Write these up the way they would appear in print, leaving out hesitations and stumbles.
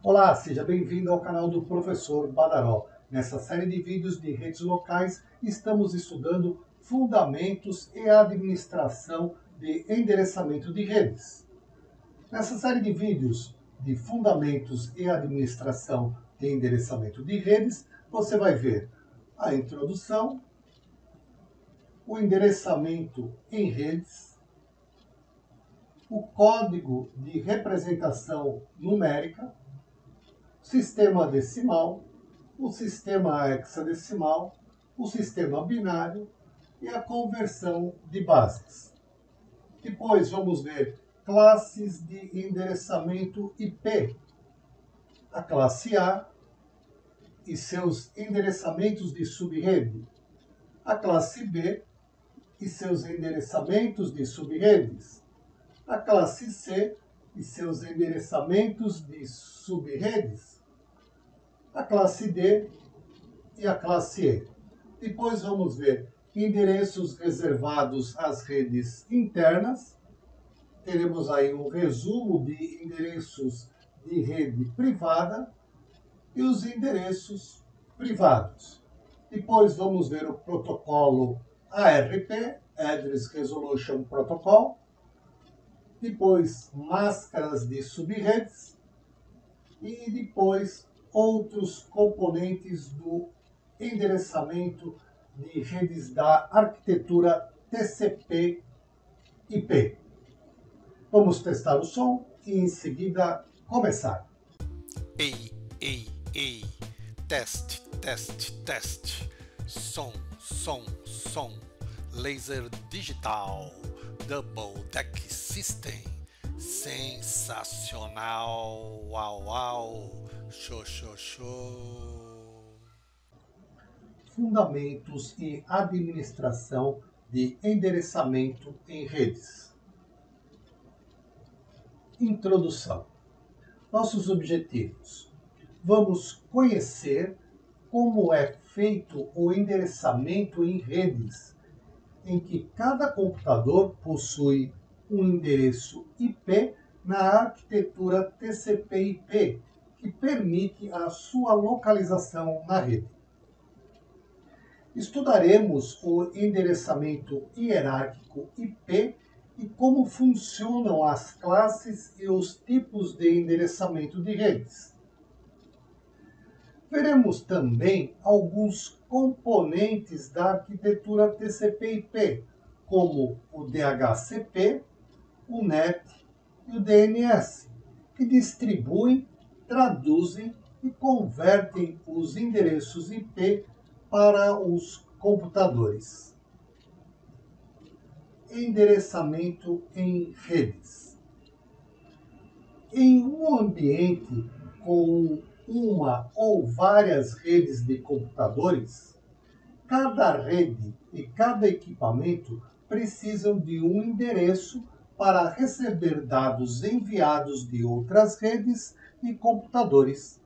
Olá, seja bem-vindo ao canal do Professor Badaró. Nessa série de vídeos de redes locais, estamos estudando fundamentos e administração de endereçamento de redes. Nessa série de vídeos de fundamentos e administração de endereçamento de redes, você vai ver a introdução, o endereçamento em redes, o código de representação numérica, sistema decimal, o sistema hexadecimal, o sistema binário e a conversão de bases. Depois vamos ver classes de endereçamento IP, a classe A e seus endereçamentos de subrede, a classe B e seus endereçamentos de subredes, a classe C e seus endereçamentos de subredes, a classe D e a classe E. Depois vamos ver endereços reservados às redes internas. Teremos aí um resumo de endereços de rede privada e os endereços privados. Depois vamos ver o protocolo ARP, Address Resolution Protocol. Depois máscaras de subredes e depois outros componentes do endereçamento de redes da arquitetura TCP/IP. Vamos testar o som e em seguida começar. Ei, ei, ei, teste, teste, teste, som, laser digital, double deck system, sensacional, uau, uau, show, show, show. Fundamentos e administração de endereçamento em redes. Introdução. Nossos objetivos. Vamos conhecer como é feito o endereçamento em redes, em que cada computador possui um endereço IP na arquitetura TCP/IP, que permite a sua localização na rede. Estudaremos o endereçamento hierárquico IP e como funcionam as classes e os tipos de endereçamento de redes. Veremos também alguns componentes da arquitetura TCP/IP, como o DHCP, o NET e o DNS, que distribuem, traduzem e convertem os endereços IP para os computadores. Endereçamento em redes. Em um ambiente com uma ou várias redes de computadores, cada rede e cada equipamento precisam de um endereço para receber dados enviados de outras redes e computadores.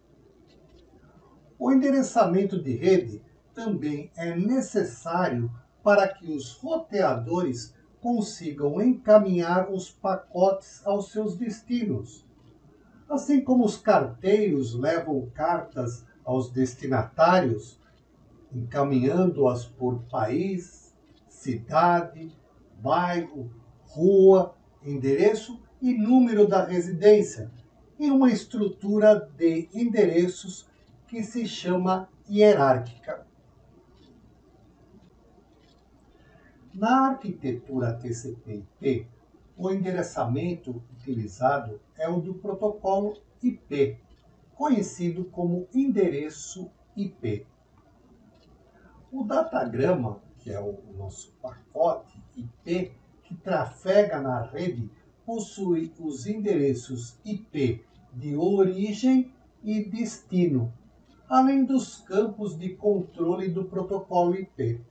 O endereçamento de rede também é necessário para que os roteadores consigam encaminhar os pacotes aos seus destinos. Assim como os carteiros levam cartas aos destinatários, encaminhando-as por país, cidade, bairro, rua, endereço e número da residência, em uma estrutura de endereços que se chama hierárquica. Na arquitetura TCP/IP, o endereçamento utilizado é o do protocolo IP, conhecido como endereço IP. O datagrama, que é o nosso pacote IP que trafega na rede, possui os endereços IP de origem e destino, além dos campos de controle do protocolo IP.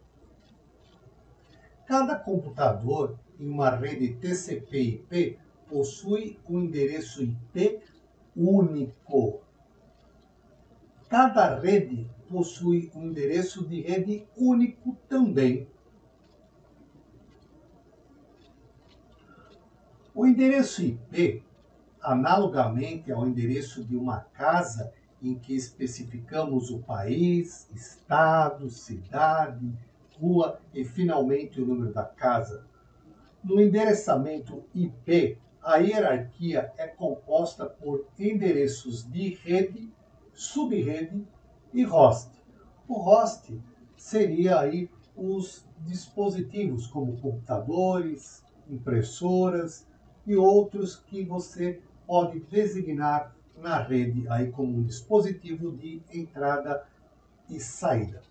Cada computador em uma rede TCP/IP possui um endereço IP único. Cada rede possui um endereço de rede único também. O endereço IP analogamente ao endereço de uma casa em que especificamos o país, estado, cidade, rua e finalmente o número da casa. No endereçamento IP, a hierarquia é composta por endereços de rede, subrede e host. O host seria aí os dispositivos como computadores, impressoras e outros que você pode designar na rede aí como um dispositivo de entrada e saída.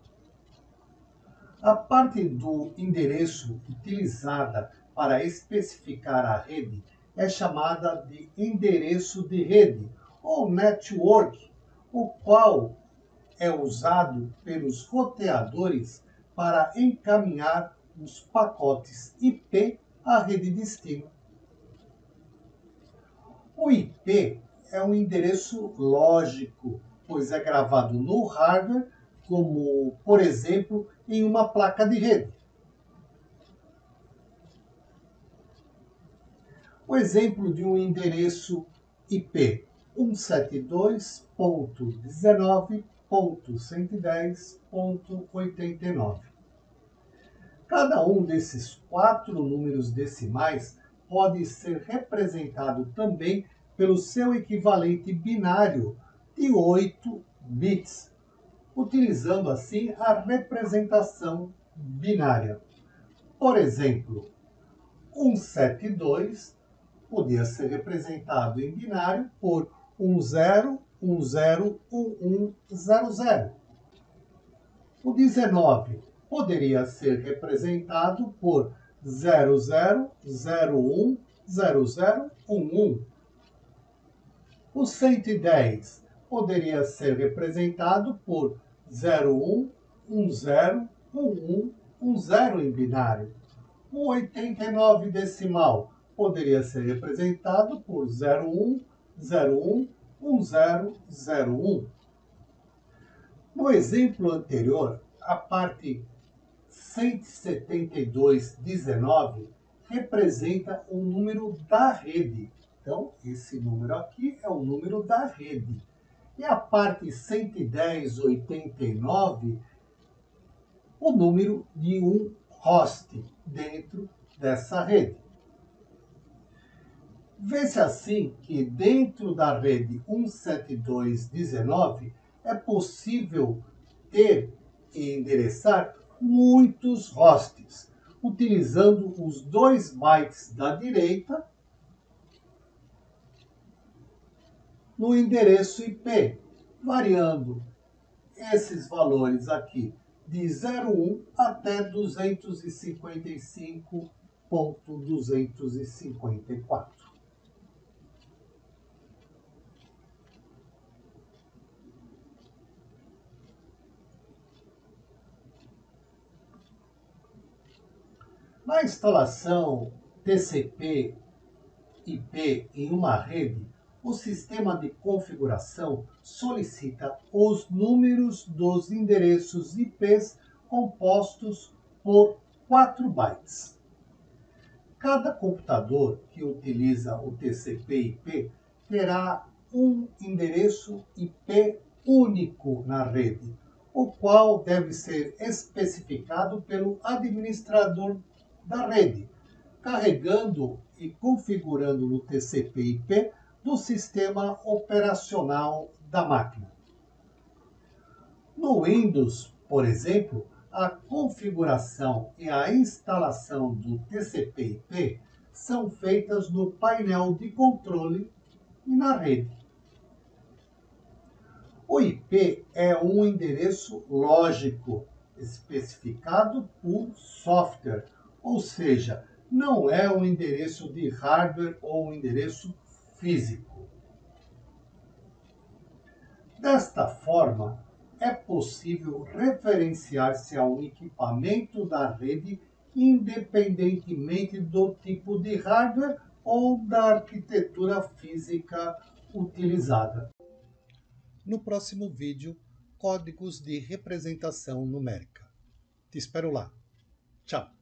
A parte do endereço utilizada para especificar a rede é chamada de endereço de rede ou network, o qual é usado pelos roteadores para encaminhar os pacotes IP à rede destino. O IP é um endereço lógico, pois é gravado no hardware, como, por exemplo, em uma placa de rede. O exemplo de um endereço IP 172.19.110.89. Cada um desses 4 números decimais pode ser representado também pelo seu equivalente binário de 8 bits, utilizando assim a representação binária. Por exemplo, 172 podia ser representado em binário por 10101100. O 19 poderia ser representado por 00010011. O 110 poderia ser representado por 01101110 em binário. O 89 decimal poderia ser representado por 01011001. No exemplo anterior, a parte 17219 representa o número da rede. Então, esse número aqui é o número da rede. E a parte 11089, o número de um host dentro dessa rede. Vê-se assim que dentro da rede 172.19 é possível ter e endereçar muitos hosts, utilizando os 2 bytes da direita no endereço IP, variando esses valores aqui de 01 até 255.254. Na instalação TCP/IP em uma rede, o sistema de configuração solicita os números dos endereços IPs compostos por 4 bytes. Cada computador que utiliza o TCP/IP terá um endereço IP único na rede, o qual deve ser especificado pelo administrador da rede, carregando e configurando no TCP/IP do sistema operacional da máquina. No Windows, por exemplo, a configuração e a instalação do TCP/IP são feitas no painel de controle e na rede. O IP é um endereço lógico especificado por software, ou seja, não é um endereço de hardware ou um endereço físico. Desta forma, é possível referenciar-se a um equipamento da rede independentemente do tipo de hardware ou da arquitetura física utilizada. No próximo vídeo, códigos de representação numérica. Te espero lá. Tchau!